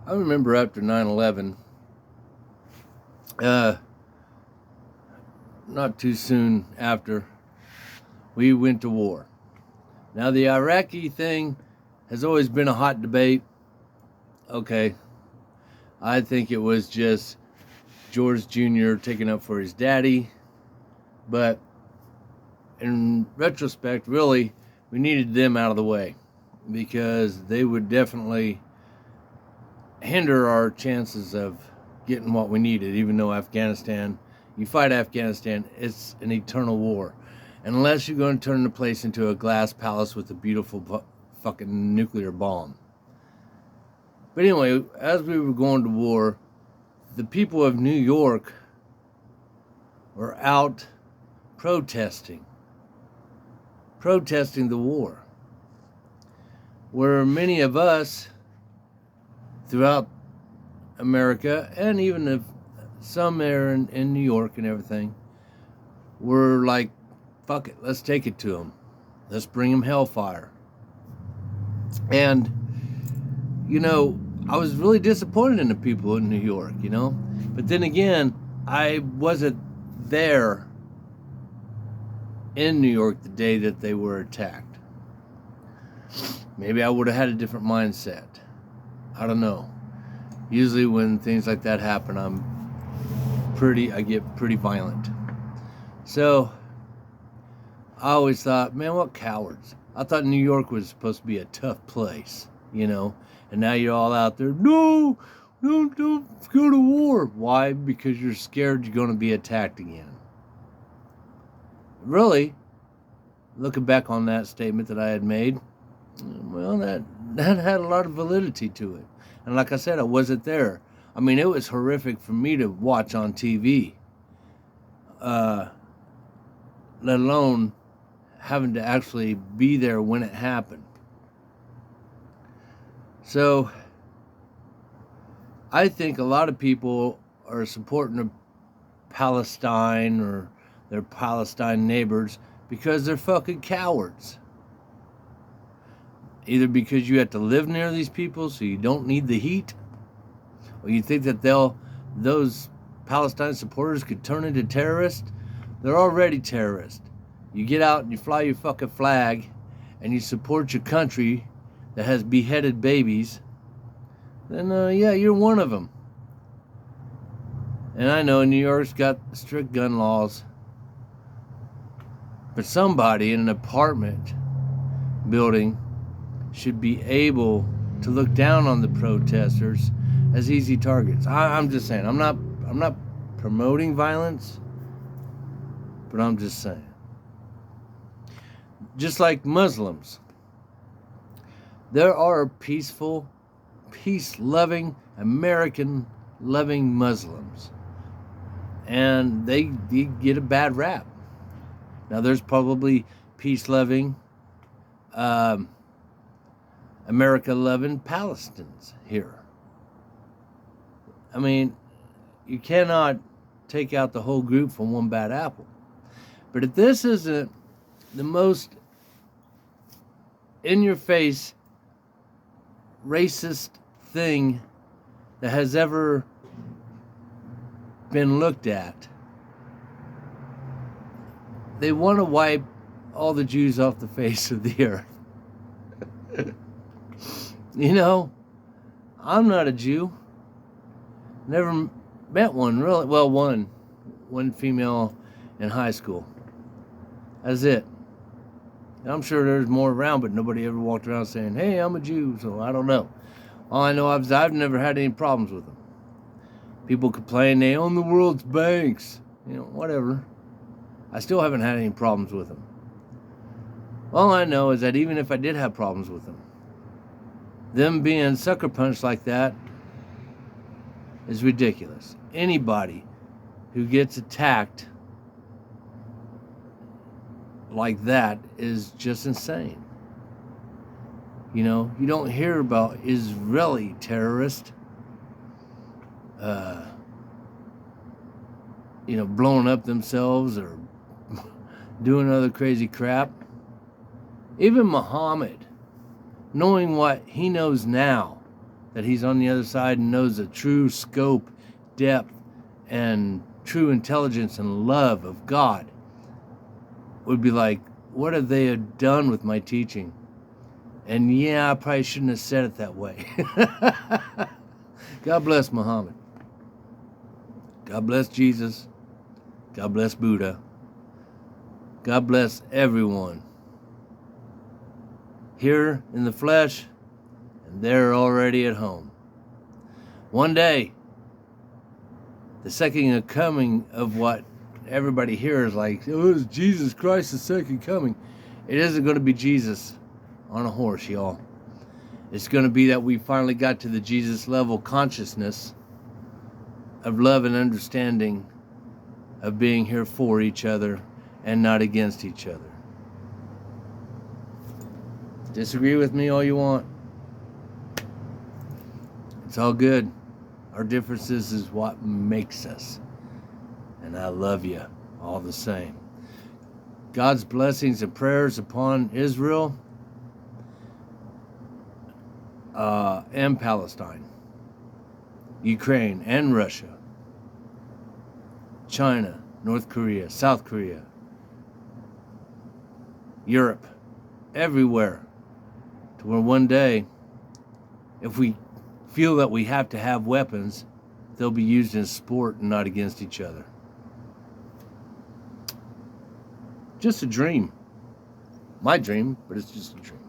I remember after 9/11, uh, not too soon after, we went to war. Now, the Iraqi thing has always been a hot debate. Okay, I think it was just George Jr. taking up for his daddy, but in retrospect, really, we needed them out of the way because they would definitely hinder our chances of getting what we needed, even though you fight Afghanistan, it's an eternal war. Unless you're going to turn the place into a glass palace with a beautiful fucking nuclear bomb. But anyway, as we were going to war, the people of New York were out protesting the war. Where many of us throughout America, and even if some there in New York and everything, were like, fuck it, let's take it to them. Let's bring them hellfire. And, I was really disappointed in the people in New York, But then again, I wasn't there in New York the day that they were attacked. Maybe I would have had a different mindset. I don't know. Usually when things like that happen, I get pretty violent. So, I always thought, man, what cowards. I thought New York was supposed to be a tough place, And now you're all out there, no, don't go to war. Why? Because you're scared you're going to be attacked again. Really, looking back on that statement that I had made, well, that had a lot of validity to it. And like I said, I wasn't there. I mean, it was horrific for me to watch on TV, let alone having to actually be there when it happened. So, I think a lot of people are supporting Palestine or their Palestine neighbors because they're fucking cowards. Either because you have to live near these people so you don't need the heat, or you think that those Palestine supporters could turn into terrorists. They're already terrorists. You get out and you fly your fucking flag and you support your country that has beheaded babies, then yeah, you're one of them. And I know New York's got strict gun laws, but somebody in an apartment building should be able to look down on the protesters as easy targets. I'm just saying, I'm not promoting violence, but I'm just saying. Just like Muslims, there are peaceful, peace-loving, American-loving Muslims, and they get a bad rap. Now, there's probably peace-loving, America-loving Palestinians here. I mean, you cannot take out the whole group from one bad apple. But if this isn't the most in-your-face racist thing that has ever been looked at, they want to wipe all the Jews off the face of the earth. I'm not a Jew. Never met one, really. Well, one female in high school. That's it. And I'm sure there's more around, but nobody ever walked around saying, hey, I'm a Jew, so I don't know. All I know is I've never had any problems with them. People complain they own the world's banks. Whatever. I still haven't had any problems with them. All I know is that even if I did have problems with them being sucker punched like that is ridiculous. Anybody who gets attacked like that is just insane. You don't hear about Israeli terrorists, blowing up themselves or doing other crazy crap. Even Muhammad, knowing what he knows now, that he's on the other side and knows the true scope, depth, and true intelligence and love of God, would be like, what have they done with my teaching? And yeah, I probably shouldn't have said it that way. God bless Muhammad. God bless Jesus. God bless Buddha. God bless everyone. Here in the flesh, and they're already at home. One day, the second coming of what everybody here is like, oh, it's Jesus Christ, the second coming. It isn't going to be Jesus on a horse, y'all. It's going to be that we finally got to the Jesus level consciousness of love and understanding, of being here for each other and not against each other. Disagree with me all you want. It's all good. Our differences is what makes us. And I love you all the same. God's blessings and prayers upon Israel and Palestine, Ukraine and Russia, China, North Korea, South Korea, Europe, everywhere. To where one day, if we feel that we have to have weapons, they'll be used in sport and not against each other. Just a dream. My dream, but it's just a dream.